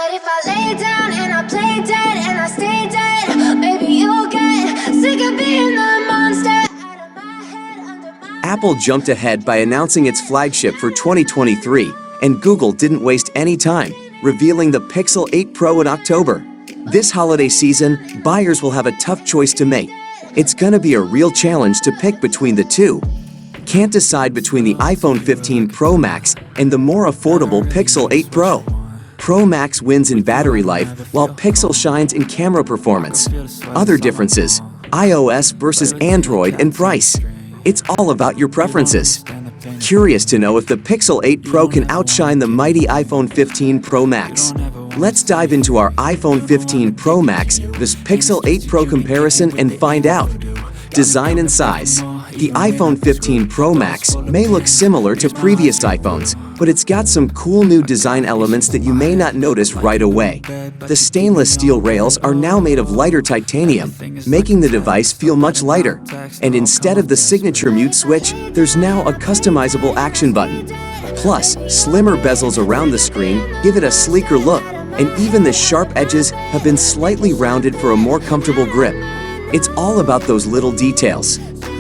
But if I lay down and I play dead and I stay dead, maybe you'll get sick of being the monster out of my head, under my Apple jumped ahead by announcing its flagship for 2023, and Google didn't waste any time, revealing the Pixel 8 Pro in October. This holiday season, buyers will have a tough choice to make. It's gonna be a real challenge to pick between the two. Can't decide between the iPhone 15 Pro Max and the more affordable Pixel 8 Pro. Pro Max wins in battery life, while Pixel shines in camera performance. Other differences: iOS versus Android and price. It's all about your preferences. Curious to know if the Pixel 8 Pro can outshine the mighty iPhone 15 Pro Max? Let's dive into our iPhone 15 Pro Max, this Pixel 8 Pro comparison, and find out. Design and size. The iPhone 15 Pro Max may look similar to previous iPhones, but it's got some cool new design elements that you may not notice right away. The stainless steel rails are now made of lighter titanium, making the device feel much lighter. And instead of the signature mute switch, there's now a customizable action button. Plus, slimmer bezels around the screen give it a sleeker look, and even the sharp edges have been slightly rounded for a more comfortable grip. It's all about those little details.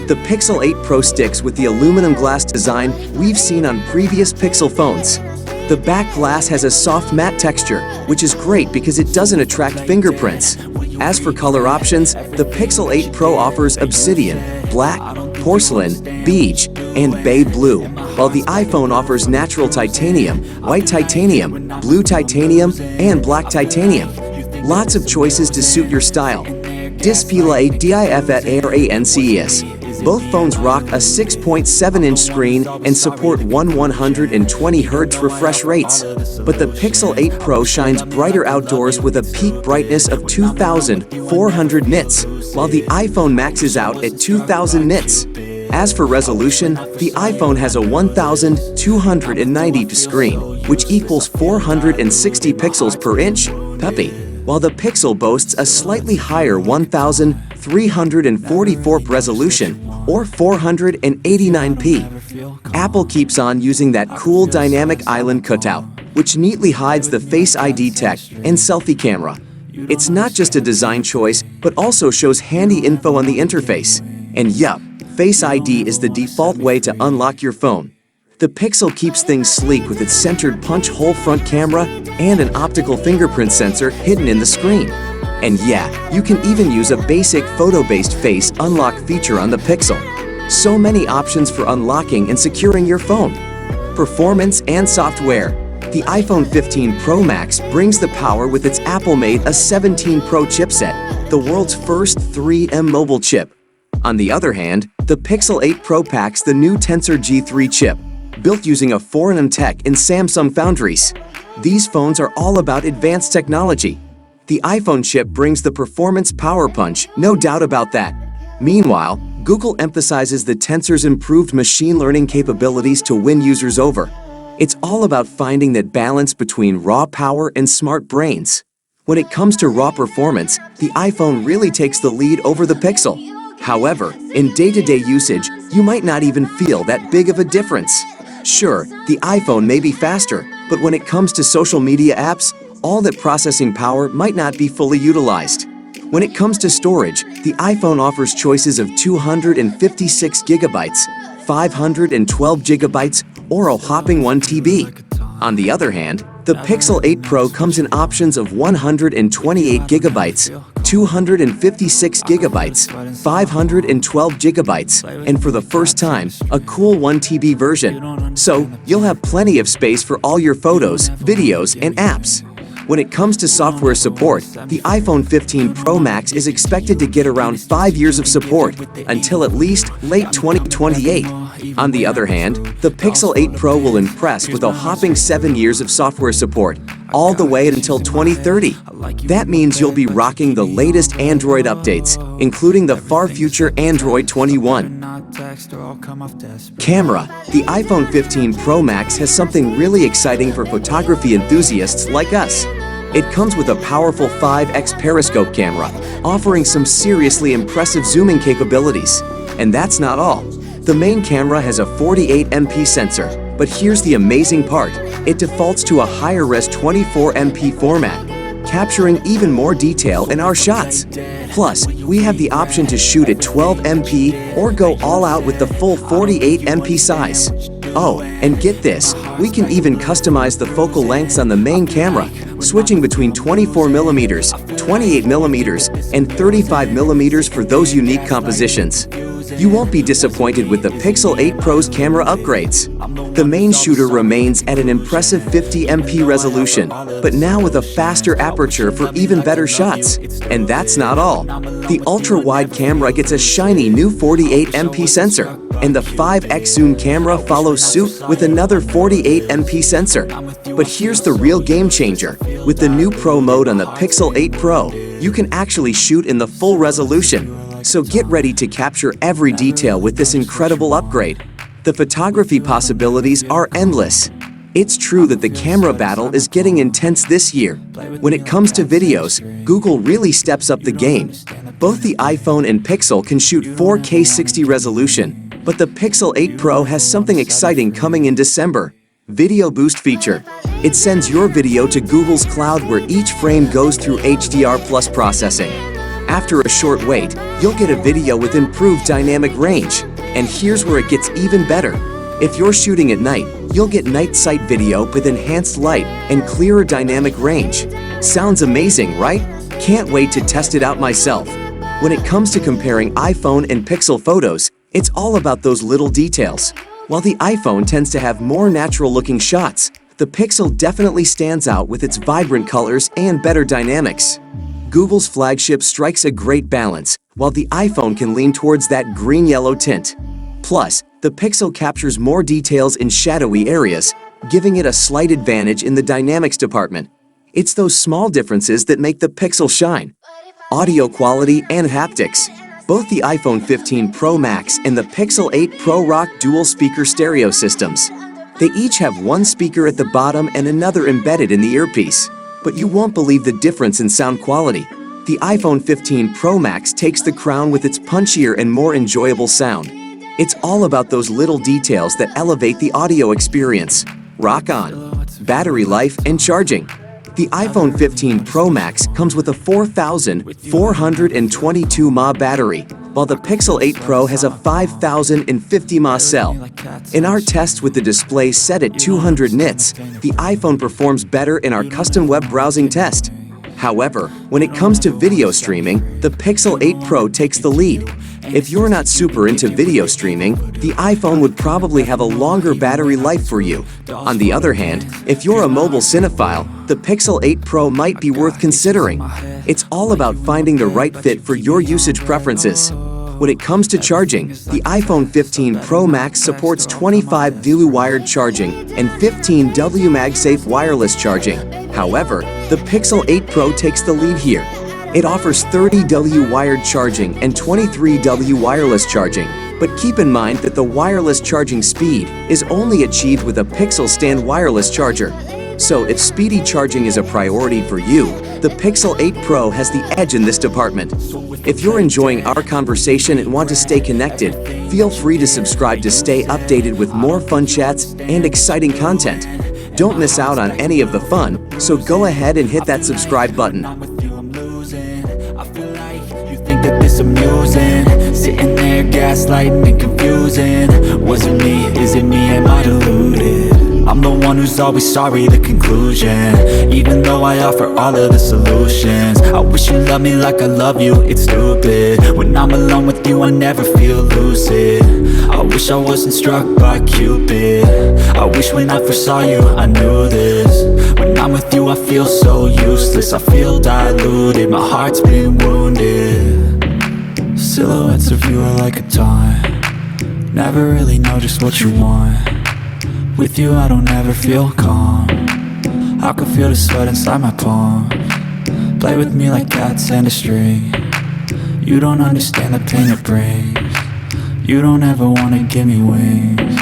The Pixel 8 Pro sticks with the aluminum glass design we've seen on previous Pixel phones. The back glass has a soft matte texture, which is great because it doesn't attract fingerprints. As for color options, the Pixel 8 Pro offers obsidian, black, porcelain, beige, and bay blue, while the iPhone offers natural titanium, white titanium, blue titanium, and black titanium. Lots of choices to suit your style. Display DIFAT-ARANCES. Both phones rock a 6.7-inch screen and support 120 Hz refresh rates. But the Pixel 8 Pro shines brighter outdoors with a peak brightness of 2,400 nits, while the iPhone maxes out at 2,000 nits. As for resolution, the iPhone has a 1,290p screen, which equals 460 pixels per inch, while the Pixel boasts a slightly higher 1,344p resolution, or 489p. Apple keeps on using that cool dynamic island cutout, which neatly hides the Face ID tech and selfie camera. It's not just a design choice, but also shows handy info on the interface. And yup, Face ID is the default way to unlock your phone. The Pixel keeps things sleek with its centered punch-hole front camera and an optical fingerprint sensor hidden in the screen. And yeah, you can even use a basic photo-based face unlock feature on the Pixel. So many options for unlocking and securing your phone. Performance and software. The iPhone 15 Pro Max brings the power with its Apple-made A17 Pro chipset, the world's first 3M mobile chip. On the other hand, the Pixel 8 Pro packs the new Tensor G3 chip, built using a 4nm tech in Samsung foundries. These phones are all about advanced technology. The iPhone chip brings the performance power punch, no doubt about that. Meanwhile, Google emphasizes the Tensor's improved machine learning capabilities to win users over. It's all about finding that balance between raw power and smart brains. When it comes to raw performance, the iPhone really takes the lead over the Pixel. However, in day-to-day usage, you might not even feel that big of a difference. Sure, the iPhone may be faster, but when it comes to social media apps, all that processing power might not be fully utilized. When it comes to storage, the iPhone offers choices of 256 gigabytes, 512 gigabytes, or a whopping 1 TB. On the other hand, the Pixel 8 Pro comes in options of 128 gigabytes, 256 gigabytes, 512 gigabytes, and for the first time, a cool 1 TB version. So, you'll have plenty of space for all your photos, videos, and apps. When it comes to software support, the iPhone 15 Pro Max is expected to get around 5 years of support, until at least late 2028. On the other hand, the Pixel 8 Pro will impress with a whopping 7 years of software support, all the way until 2030. That means you'll be rocking the latest Android updates, including the far future Android 21. Camera. The iPhone 15 Pro Max has something really exciting for photography enthusiasts like us. It comes with a powerful 5x periscope camera, offering some seriously impressive zooming capabilities. And that's not all. The main camera has a 48MP sensor, But here's the amazing part. It defaults to a higher res 24MP format, capturing even more detail in our shots. Plus, we have the option to shoot at 12MP or go all out with the full 48MP size. Oh, and get this, we can even customize the focal lengths on the main camera, switching between 24mm, 28mm, and 35mm for those unique compositions. You won't be disappointed with the Pixel 8 Pro's camera upgrades. The main shooter remains at an impressive 50MP resolution, but now with a faster aperture for even better shots. And that's not all. The ultra-wide camera gets a shiny new 48MP sensor, and the 5x zoom camera follows suit with another 48MP sensor. But here's the real game changer. With the new Pro mode on the Pixel 8 Pro, you can actually shoot in the full resolution. So get ready to capture every detail with this incredible upgrade. The photography possibilities are endless. It's true that the camera battle is getting intense this year. When it comes to videos, Google really steps up the game. Both the iPhone and Pixel can shoot 4K 60 resolution, but the Pixel 8 Pro has something exciting coming in December. Video Boost feature. It sends your video to Google's cloud where each frame goes through HDR+ processing. After a short wait, you'll get a video with improved dynamic range. And here's where it gets even better. If you're shooting at night, you'll get night sight video with enhanced light and clearer dynamic range. Sounds amazing, right? Can't wait to test it out myself. When it comes to comparing iPhone and Pixel photos, it's all about those little details. While the iPhone tends to have more natural-looking shots, the Pixel definitely stands out with its vibrant colors and better dynamics. Google's flagship strikes a great balance, while the iPhone can lean towards that green-yellow tint. Plus, the Pixel captures more details in shadowy areas, giving it a slight advantage in the dynamics department. It's those small differences that make the Pixel shine. Audio quality and haptics. Both the iPhone 15 Pro Max and the Pixel 8 Pro rock dual-speaker stereo systems. They each have one speaker at the bottom and another embedded in the earpiece. But you won't believe the difference in sound quality. The iPhone 15 Pro Max takes the crown with its punchier and more enjoyable sound. It's all about those little details that elevate the audio experience. Rock on. Battery life and charging. The iPhone 15 Pro Max comes with a 4,422 mAh battery, while the Pixel 8 Pro has a 5,050 mAh cell. In our tests with the display set at 200 nits, the iPhone performs better in our custom web browsing test. However, when it comes to video streaming, the Pixel 8 Pro takes the lead. If you're not super into video streaming, the iPhone would probably have a longer battery life for you. On the other hand, if you're a mobile cinephile, the Pixel 8 Pro might be worth considering. It's all about finding the right fit for your usage preferences. When it comes to charging, the iPhone 15 Pro Max supports 25W wired charging and 15W MagSafe wireless charging. However, the Pixel 8 Pro takes the lead here. It offers 30W wired charging and 23W wireless charging, but keep in mind that the wireless charging speed is only achieved with a Pixel Stand wireless charger. So if speedy charging is a priority for you, the Pixel 8 Pro has the edge in this department. If you're enjoying our conversation and want to stay connected, feel free to subscribe to stay updated with more fun chats and exciting content. Don't miss out on any of the fun, so go ahead and hit that subscribe button. That this amusing, sitting there gaslighting and confusing. Was it me? Is it me? Am I deluded? I'm the one who's always sorry, the conclusion. Even though I offer all of the solutions, I wish you loved me like I love you, it's stupid. When I'm alone with you I never feel lucid. I wish I wasn't struck by Cupid. I wish when I first saw you I knew this. When I'm with you I feel so useless, I feel diluted, my heart's been wounded. Silhouettes of you are like a taunt. Never really know just what you want. With you I don't ever feel calm. I can feel the sweat inside my palms. Play with me like cats and a string. You don't understand the pain it brings. You don't ever wanna give me wings.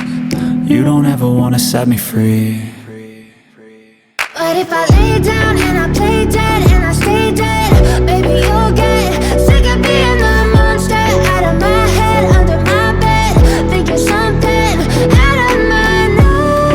You don't ever wanna set me free. But if I lay down and I play dead and I stay dead, baby you'll get sick of being the monster out of my head, under my bed, thinking something out of my nose.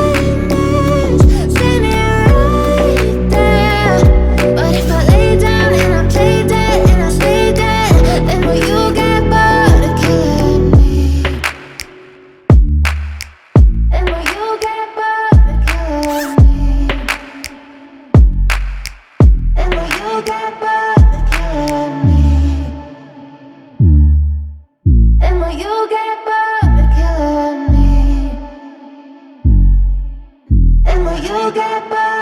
you'll get bored.